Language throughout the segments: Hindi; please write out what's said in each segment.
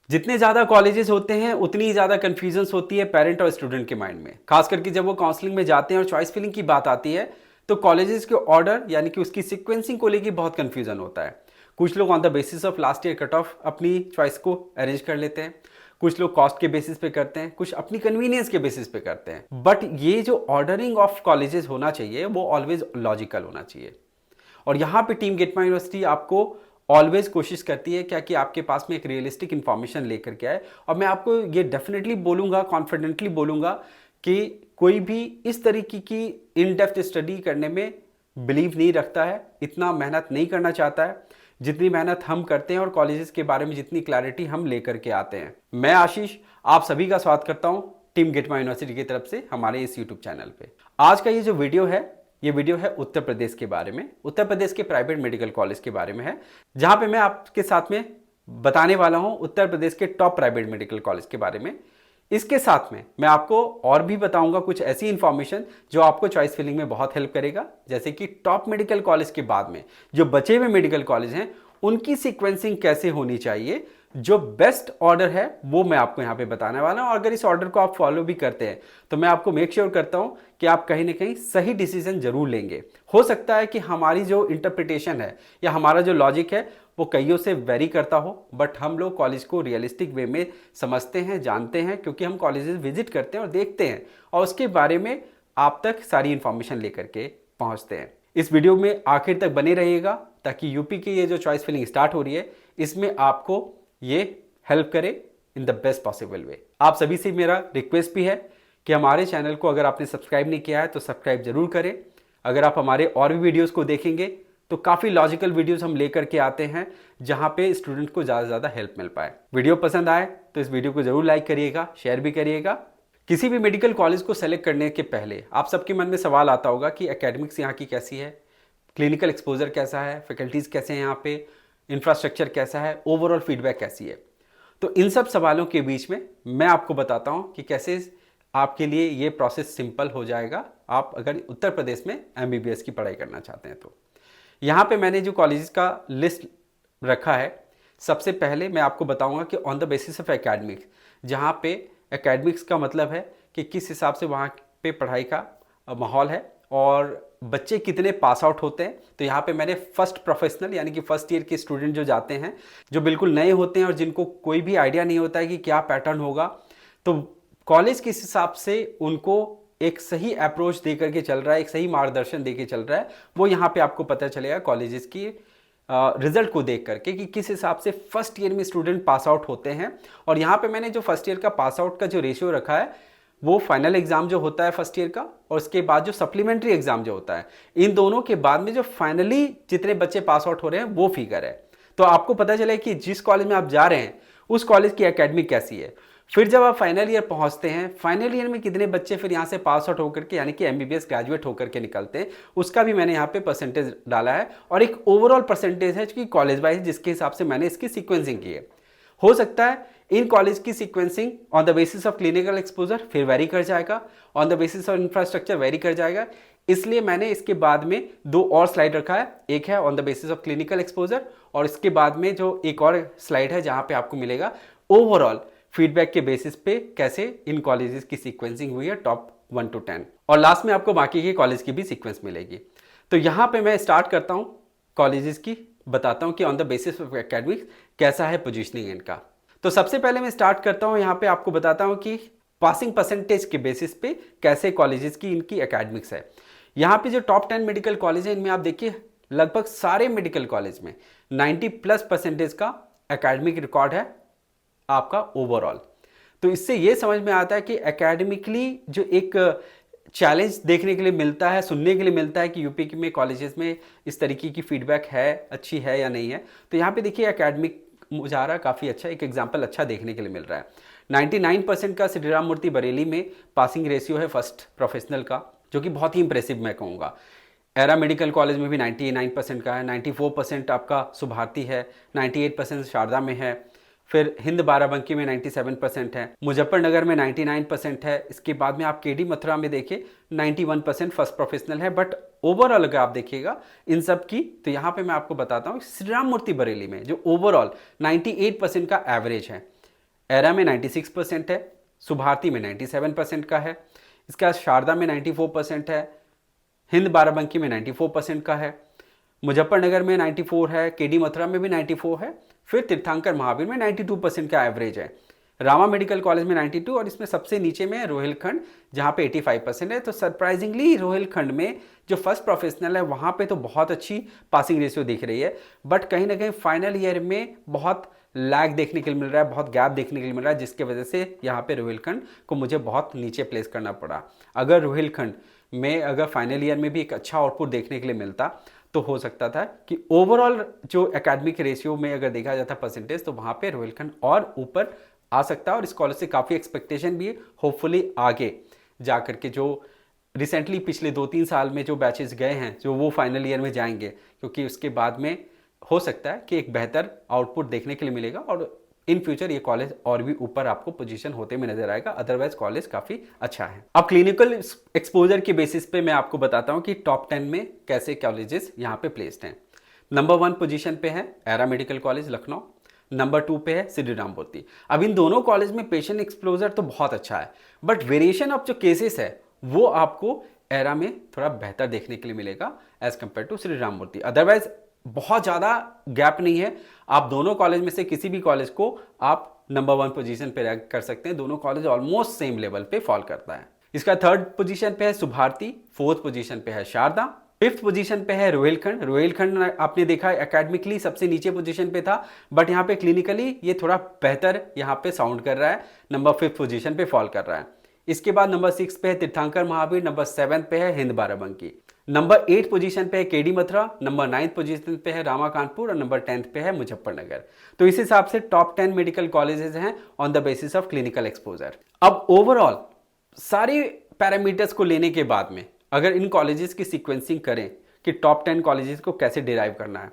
जितने ज़्यादा कॉलेजेस होते हैं उतनी ज़्यादा कन्फ्यूजन्स होती है पेरेंट और स्टूडेंट के माइंड में, खास करके जब वो काउंसलिंग में जाते हैं और चॉइस फिलिंग की बात आती है तो कॉलेजेस के ऑर्डर यानी कि उसकी सीक्वेंसिंग को लेकर बहुत कन्फ्यूजन होता है। कुछ लोग on the basis of last year cut off अपनी चॉइस को अरेंज कर लेते हैं, कुछ लोग कॉस्ट के बेसिस पे करते हैं, कुछ अपनी कन्वीनियंस के बेसिस पे करते हैं। बट ये जो ऑर्डरिंग ऑफ कॉलेजेस होना चाहिए वो ऑलवेज लॉजिकल होना चाहिए। और यहाँ पे टीम गेट माई यूनिवर्सिटी आपको ऑलवेज कोशिश करती है क्या कि आपके पास में एक रियलिस्टिक इन्फॉर्मेशन लेकर के आए। और मैं आपको ये डेफिनेटली बोलूँगा, कॉन्फिडेंटली बोलूँगा कि कोई भी इस तरीके की इन डेप्थ स्टडी करने में बिलीव नहीं रखता है, इतना मेहनत नहीं करना चाहता है जितनी मेहनत हम करते हैं और कॉलेजेस के बारे में जितनी क्लैरिटी हम लेकर के आते हैं। मैं आशीष आप सभी का स्वागत करता हूं टीम गेट माई यूनिवर्सिटी की तरफ से हमारे इस यूट्यूब चैनल पे। आज का ये जो वीडियो है ये वीडियो है उत्तर प्रदेश के बारे में, उत्तर प्रदेश के प्राइवेट मेडिकल कॉलेज के बारे में है, जहां पे मैं आपके साथ में बताने वाला हूं उत्तर प्रदेश के टॉप प्राइवेट मेडिकल कॉलेज के बारे में। इसके साथ में मैं आपको और भी बताऊंगा कुछ ऐसी इंफॉर्मेशन जो आपको चॉइस फिलिंग में बहुत हेल्प करेगा, जैसे कि टॉप मेडिकल कॉलेज के बाद में जो बचे हुए मेडिकल कॉलेज हैं उनकी सीक्वेंसिंग कैसे होनी चाहिए, जो बेस्ट ऑर्डर है वो मैं आपको यहाँ पे बताने वाला हूँ। और अगर इस ऑर्डर को आप फॉलो भी करते हैं तो मैं आपको मेक श्योर करता हूँ कि आप कहीं ना कहीं सही डिसीजन जरूर लेंगे। हो सकता है कि हमारी जो इंटरप्रिटेशन है या हमारा जो लॉजिक है वो कईयों से वेरी करता हो, बट हम लोग कॉलेज को रियलिस्टिक वे में समझते हैं, जानते हैं, क्योंकि हम कॉलेजेस विजिट करते हैं और देखते हैं और उसके बारे में आप तक सारी इंफॉर्मेशन लेकर के पहुंचते हैं। इस वीडियो में आखिर तक बने रहिएगा ताकि यूपी की ये जो चॉइस फिलिंग स्टार्ट हो रही है इसमें आपको ये हेल्प करे in the best possible way. आप सभी से मेरा रिक्वेस्ट भी है कि हमारे चैनल को अगर आपने सब्सक्राइब नहीं किया है तो सब्सक्राइब जरूर करें। अगर आप हमारे और भी वीडियोस को देखेंगे तो काफ़ी लॉजिकल वीडियोस हम लेकर के आते हैं जहां पे स्टूडेंट को ज़्यादा से ज़्यादा हेल्प मिल पाए। वीडियो पसंद आए तो इस वीडियो को जरूर लाइक करिएगा, शेयर भी करिएगा। किसी भी मेडिकल कॉलेज को सेलेक्ट करने के पहले आप सबके मन में सवाल आता होगा कि एकेडमिक्स यहाँ की कैसी है, क्लिनिकल एक्सपोजर कैसा है, फैकल्टीज़ कैसे हैं यहाँ पे, इंफ्रास्ट्रक्चर कैसा है, ओवरऑल फीडबैक कैसी है। तो इन सब सवालों के बीच में मैं आपको बताता हूँ कि कैसे आपके लिए ये प्रोसेस सिंपल हो जाएगा आप अगर उत्तर प्रदेश में एमबीबीएस की पढ़ाई करना चाहते हैं तो। यहाँ पे मैंने जो कॉलेजेस का लिस्ट रखा है, सबसे पहले मैं आपको बताऊंगा कि on the basis of academics, जहाँ पे एकेडमिक्स का मतलब है कि किस हिसाब से वहाँ पे पढ़ाई का माहौल है और बच्चे कितने पास आउट होते हैं। तो यहाँ पे मैंने फर्स्ट प्रोफेशनल यानी कि फर्स्ट ईयर के स्टूडेंट जो जाते हैं, जो बिल्कुल नए होते हैं और जिनको कोई भी आइडिया नहीं होता है कि क्या पैटर्न होगा, तो कॉलेज किस हिसाब से उनको एक सही अप्रोच दे करके चल रहा है, एक सही मार्गदर्शन दे के चल रहा है, वो यहाँ पे आपको पता चलेगा कॉलेजेस की रिजल्ट को देख करके कि किस हिसाब से फर्स्ट ईयर में स्टूडेंट पास आउट होते हैं। और यहाँ पे मैंने जो फर्स्ट ईयर का पास आउट का जो रेशियो रखा है वो फाइनल एग्जाम जो होता है फर्स्ट ईयर का और उसके बाद जो सप्लीमेंट्री एग्जाम जो होता है, इन दोनों के बाद में जो फाइनली जितने बच्चे पास आउट हो रहे हैं वो फिगर है। तो आपको पता चले कि जिस कॉलेज में आप जा रहे हैं उस कॉलेज की एकेडमिक कैसी है। फिर जब आप फाइनल ईयर पहुंचते हैं, फाइनल ईयर में कितने बच्चे फिर यहाँ से पास आउट होकर के यानी कि एमबीबीएस ग्रेजुएट होकर के निकलते हैं, उसका भी मैंने यहाँ पे परसेंटेज डाला है। और एक ओवरऑल परसेंटेज है कि कॉलेज वाइज जिसके हिसाब से मैंने इसकी सीक्वेंसिंग की है। हो सकता है इन कॉलेज की sequencing on the basis of clinical exposure फिर वेरी कर जाएगा, on the basis of infrastructure very कर जाएगा। इसलिए मैंने इसके बाद में दो और स्लाइड रखा है, एक है on the basis of clinical exposure और इसके बाद में जो एक और स्लाइड है जहां पे आपको मिलेगा ओवरऑल फीडबैक के बेसिस पे कैसे इन कॉलेजेस की सीक्वेंसिंग हुई है टॉप 1 to 10, और लास्ट में आपको बाकी के कॉलेज की भी सीक्वेंस मिलेगी। तो यहाँ पे मैं स्टार्ट करता हूँ कॉलेजेस की, बताता हूँ कि on the basis of academics कैसा है पोजीशनिंग इनका। तो सबसे पहले मैं स्टार्ट करता हूँ यहाँ पे आपको बताता हूँ कि पासिंग परसेंटेज के बेसिस पे कैसे कॉलेजेस की इनकी एकेडमिक्स है। यहाँ पे जो टॉप 10 मेडिकल कॉलेज है इनमें आप देखिए लगभग सारे मेडिकल कॉलेज में 90+% का एकेडमिक रिकॉर्ड है आपका ओवरऑल। तो इससे ये समझ में आता है कि एकेडमिकली जो एक चैलेंज देखने के लिए मिलता है, सुनने के लिए मिलता है कि यूपी में कॉलेजेस में इस तरीके की फीडबैक है, अच्छी है या नहीं है। तो यहाँ पे देखिए एकेडमिक मुजाहरा काफ़ी अच्छा, एक एग्जाम्पल अच्छा देखने के लिए मिल रहा है। 99% का श्री राम मूर्ति बरेली में पासिंग रेशियो है फर्स्ट प्रोफेशनल का, जो कि बहुत ही इंप्रेसिव मैं कहूँगा। एरा मेडिकल कॉलेज में भी 99% का है, 94% आपका सुभारती है, 98% शारदा में है, फिर हिंद बाराबंकी में 97% है, मुजफ्फरनगर में 99% है। इसके बाद में आप केडी मथुरा में देखिए 91% फर्स्ट प्रोफेशनल है। बट ओवरऑल अगर आप देखिएगा इन सब की, तो यहाँ पे मैं आपको बताता हूँ श्री राम मूर्ति बरेली में जो ओवरऑल 98% का एवरेज है, एरा में 96% है, सुभारती में 97% का है, इसके बाद शारदा में 94% है, हिंद बाराबंकी में 94% का है, मुजफ्फरनगर में 94 है, केडी मथुरा में भी 94 है, फिर तीर्थंकर महावीर में 92% का एवरेज है, रामा मेडिकल कॉलेज में 92 और इसमें सबसे नीचे में है रोहिलखंड जहाँ पे 85% है। तो सरप्राइजिंगली रोहिलखंड में जो फर्स्ट प्रोफेशनल है वहाँ पे तो बहुत अच्छी पासिंग रेशियो दिख रही है, बट कहीं ना कहीं फाइनल ईयर में बहुत लैग देखने के लिए मिल रहा है, बहुत गैप देखने के लिए मिल रहा है, जिसकी वजह से यहाँ पे रोहिलखंड को मुझे बहुत नीचे प्लेस करना पड़ा। अगर रोहिलखंड में अगर फाइनल ईयर में भी एक अच्छा आउटपुट देखने के लिए मिलता तो हो सकता था कि ओवरऑल जो एकेडमिक रेशियो में अगर देखा जाता परसेंटेज तो वहाँ पे रोहिलखंड और ऊपर आ सकता है, और इस कॉलेज से काफ़ी एक्सपेक्टेशन भी है। होपफुली आगे जा करके जो रिसेंटली पिछले 2-3 साल में जो बैचेस गए हैं जो वो फाइनल ईयर में जाएंगे, क्योंकि उसके बाद में हो सकता है कि एक बेहतर आउटपुट देखने के लिए मिलेगा और इन फ्यूचर ये कॉलेज और भी ऊपर आपको पोजीशन होते में नजर आएगा। अदरवाइज कॉलेज काफ़ी अच्छा है। अब क्लिनिकल एक्सपोजर के बेसिस पे मैं आपको बताता हूँ कि टॉप 10 में कैसे कॉलेजेस यहाँ पे प्लेस्ड हैं। नंबर 1 पोजीशन पे है era medical college Lucknow, number 2 पे है श्री राम मूर्ति। अब इन दोनों कॉलेज में पेशेंट एक्सपोजर तो बहुत अच्छा है, बट वेरिएशन ऑफ जो केसेस है वो आपको एरा में थोड़ा बेहतर देखने के लिए मिलेगा as compare to Shri Ram Murthy. Otherwise बहुत ज़्यादा गैप नहीं है, आप दोनों कॉलेज में से किसी भी कॉलेज को आप नंबर 1 पोजीशन पे रैंक कर सकते हैं। दोनों कॉलेज ऑलमोस्ट सेम लेवल पे फॉल करता है। इसका 3rd पोजीशन पे है सुभारती, 4th पोजीशन पे है शारदा, 5th पोजीशन पे है रोहिलखंड। रोहिलखंड आपने देखा एकेडमिकली सबसे नीचे पोजीशन पे था, बट यहाँ पे क्लिनिकली ये थोड़ा बेहतर यहाँ पे साउंड कर रहा है, नंबर 5th पोजीशन पे फॉल कर रहा है। इसके बाद नंबर 6 पे है तीर्थंकर महावीर, नंबर 7 पे है हिंद बाराबंकी, नंबर 8 पोजीशन पे है केडी मथुरा, नंबर 9 पोजीशन पे है रामा कानपुर और नंबर 10 पे है मुजफ्फरनगर। तो इस हिसाब से टॉप 10 मेडिकल कॉलेजेस हैं on the basis of clinical exposure. अब ओवरऑल सारे पैरामीटर्स को लेने के बाद में अगर इन कॉलेजेस की सीक्वेंसिंग करें कि टॉप 10 कॉलेजेस को कैसे डिराइव करना है,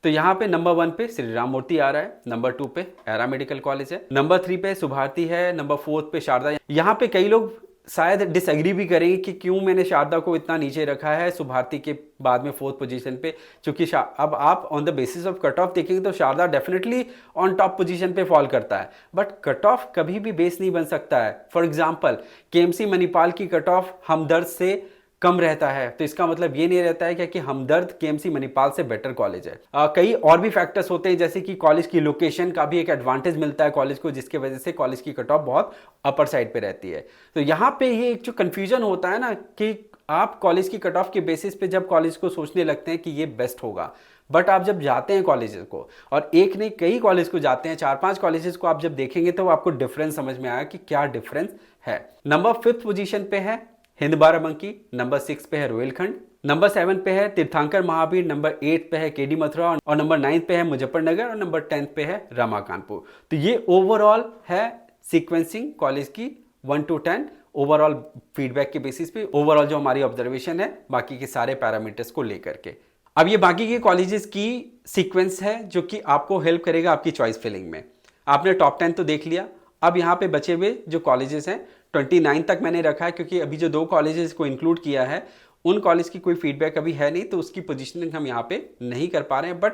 तो यहाँ पे नंबर 1 पे श्री राम मूर्ति आ रहा है, नंबर 2 पे एरा मेडिकल कॉलेज है, नंबर 3 पे सुभारती है, नंबर 4 पे शारदा। यहाँ पे कई लोग शायद डिसएग्री भी करेंगे कि क्यों मैंने शारदा को इतना नीचे रखा है सुभारती के बाद में 4th पोजीशन पे, क्योंकि अब आप on the basis of cut off देखेंगे तो Sharda definitely on top position पे फॉल करता है, बट कट ऑफ कभी भी बेस नहीं बन सकता है। फॉर एग्जांपल केएमसी मणिपाल की कट ऑफ हमदर्द से कम रहता है, तो इसका मतलब ये नहीं रहता है कि हमदर्द केएमसी मणिपाल से बेटर कॉलेज है। कई और भी फैक्टर्स होते हैं, जैसे कि कॉलेज की लोकेशन का भी एक एडवांटेज मिलता है कॉलेज को, जिसके वजह से कॉलेज की कट ऑफ बहुत अपर साइड पे रहती है। तो यहाँ पे ये एक जो कन्फ्यूजन होता है ना कि आप कॉलेज की कट ऑफ के बेसिस पे जब कॉलेज को सोचने लगते हैं कि ये बेस्ट होगा, बट आप जब जाते हैं कॉलेजेस को और एक नहीं कई कॉलेज को जाते हैं, 4-5 कॉलेजेस को आप जब देखेंगे तो आपको डिफरेंस समझ में आया कि क्या डिफरेंस है। नंबर 5th पोजीशन पे है हिंद बाराबंकी, नंबर 6 पे है रोहिलखंड, नंबर 7 पे है तीर्थंकर महावीर, नंबर 8 पे है केडी मथुरा और नंबर 9 पे है मुजफ्फरनगर और नंबर 10 पे है रामा कानपुर। तो ये ओवरऑल है सीक्वेंसिंग कॉलेज की 1 to 10 ओवरऑल फीडबैक के बेसिस पे, ओवरऑल जो हमारी ऑब्जर्वेशन है बाकी के सारे पैरामीटर्स को लेकर के। अब ये बाकी के कॉलेजेस की सीक्वेंस है जो कि आपको हेल्प करेगा आपकी चॉइस फिलिंग में। आपने टॉप 10 तो देख लिया, अब यहाँ पे बचे हुए जो कॉलेजेस हैं 29 तक मैंने रखा है, क्योंकि अभी जो 2 कॉलेजेस को इंक्लूड किया है उन कॉलेज की कोई फीडबैक अभी है नहीं, तो उसकी पोजीशनिंग हम यहाँ पे नहीं कर पा रहे हैं। बट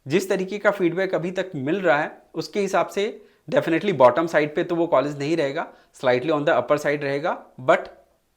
जिस तरीके का फीडबैक अभी तक मिल रहा है उसके हिसाब से डेफिनेटली बॉटम साइड पे तो वो कॉलेज नहीं रहेगा, slightly on the upper side रहेगा, बट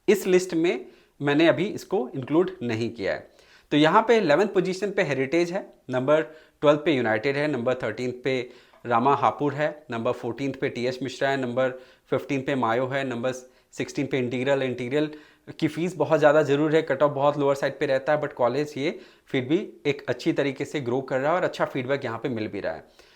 इस लिस्ट में मैंने अभी इसको इंक्लूड नहीं किया है। तो यहाँ पे 11th पोजीशन पे हेरिटेज है, नंबर 12 पे यूनाइटेड है, नंबर 13 पे रामा हापुड़ है, नंबर 14 पे टीएस मिश्रा है, नंबर 15 पे मायो है, नंबर 16 पे इंटीग्रल की फ़ीस बहुत ज़्यादा ज़रूर है, कट ऑफ बहुत लोअर साइड पे रहता है, बट कॉलेज ये फिर भी एक अच्छी तरीके से ग्रो कर रहा है और अच्छा फीडबैक यहाँ पे मिल भी रहा है।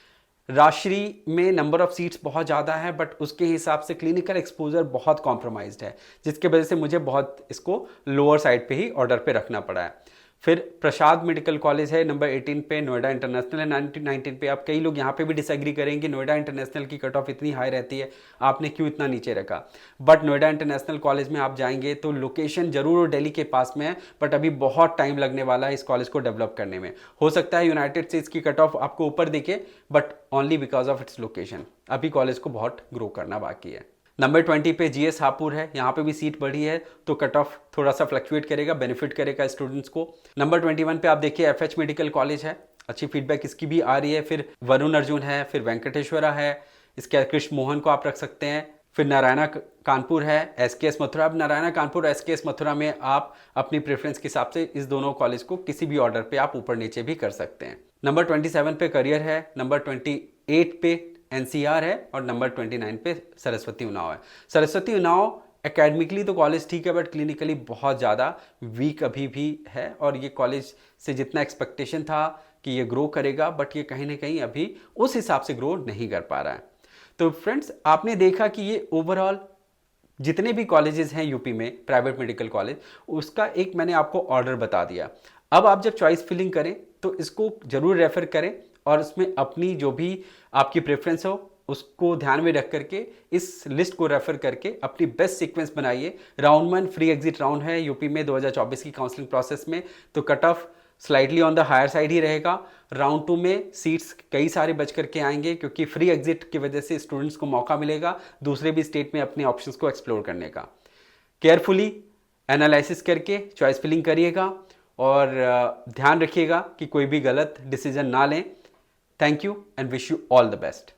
राजश्री में नंबर ऑफ सीट्स बहुत ज़्यादा है, बट उसके हिसाब से क्लिनिकल एक्सपोजर बहुत कॉम्प्रोमाइज्ड है, जिसके वजह से मुझे बहुत इसको लोअर साइड पे ही ऑर्डर पे रखना पड़ा है। फिर प्रसाद मेडिकल कॉलेज है नंबर 18 पे, नोएडा इंटरनेशनल है 19 पे। आप कई लोग यहाँ पे भी डिसएग्री करेंगे, नोएडा इंटरनेशनल की कट ऑफ इतनी हाई रहती है, आपने क्यों इतना नीचे रखा। बट नोएडा इंटरनेशनल कॉलेज में आप जाएंगे तो लोकेशन जरूर दिल्ली के पास में है, बट अभी बहुत टाइम लगने वाला है इस कॉलेज को डेवलप करने में। हो सकता है यूनाइटेड से इसकी कट ऑफ आपको ऊपर दिखे, but only because of its location. अभी कॉलेज को बहुत ग्रो करना बाकी है। नंबर 20 पे जीएस हापुड़ है, यहाँ पे भी सीट बढ़ी है तो कट ऑफ थोड़ा सा फ्लक्चुएट करेगा, बेनिफिट करेगा स्टूडेंट्स को। नंबर 21 पे आप देखिए एफएच मेडिकल कॉलेज है, अच्छी फीडबैक इसकी भी आ रही है। फिर वरुण अर्जुन है, फिर वेंकटेश्वरा है, इसके कृष्ण मोहन को आप रख सकते हैं। फिर नारायणा कानपुर है, एसकेएस मथुरा। अब नारायणा कानपुर, एसकेएस मथुरा में आप अपनी प्रेफरेंस के हिसाब से इस दोनों कॉलेज को किसी भी ऑर्डर पे आप ऊपर नीचे भी कर सकते हैं। नंबर 27 पे करियर है, नंबर 28 पे एनसीआर है और नंबर 29 पे सरस्वती उन्नाव है। सरस्वती उन्नाव एकेडमिकली तो कॉलेज ठीक है, बट क्लिनिकली बहुत ज़्यादा वीक अभी भी है और ये कॉलेज से जितना एक्सपेक्टेशन था कि ये ग्रो करेगा, बट ये कहीं ना कहीं अभी उस हिसाब से ग्रो नहीं कर पा रहा है। तो फ्रेंड्स, आपने देखा कि ये ओवरऑल जितने भी कॉलेजेस हैं यूपी में प्राइवेट मेडिकल कॉलेज, उसका एक मैंने आपको ऑर्डर बता दिया। अब आप जब चॉइस फिलिंग करें तो इसको जरूर रेफर करें और उसमें अपनी जो भी आपकी प्रेफरेंस हो उसको ध्यान में रख करके इस लिस्ट को रेफर करके अपनी बेस्ट सीक्वेंस बनाइए। राउंड 1 फ्री एग्जिट राउंड है यूपी में 2024 की काउंसलिंग प्रोसेस में, तो cut off slightly on the higher side ही रहेगा। राउंड 2 में सीट्स कई सारे बच करके आएंगे क्योंकि फ्री एग्जिट की वजह से स्टूडेंट्स को मौका मिलेगा दूसरे भी स्टेट में अपने ऑप्शंस को एक्सप्लोर करने का। केयरफुली एनालिसिस करके चॉइस फिलिंग करिएगा और ध्यान रखिएगा कि कोई भी गलत डिसीजन ना लें। Thank you and wish you all the best.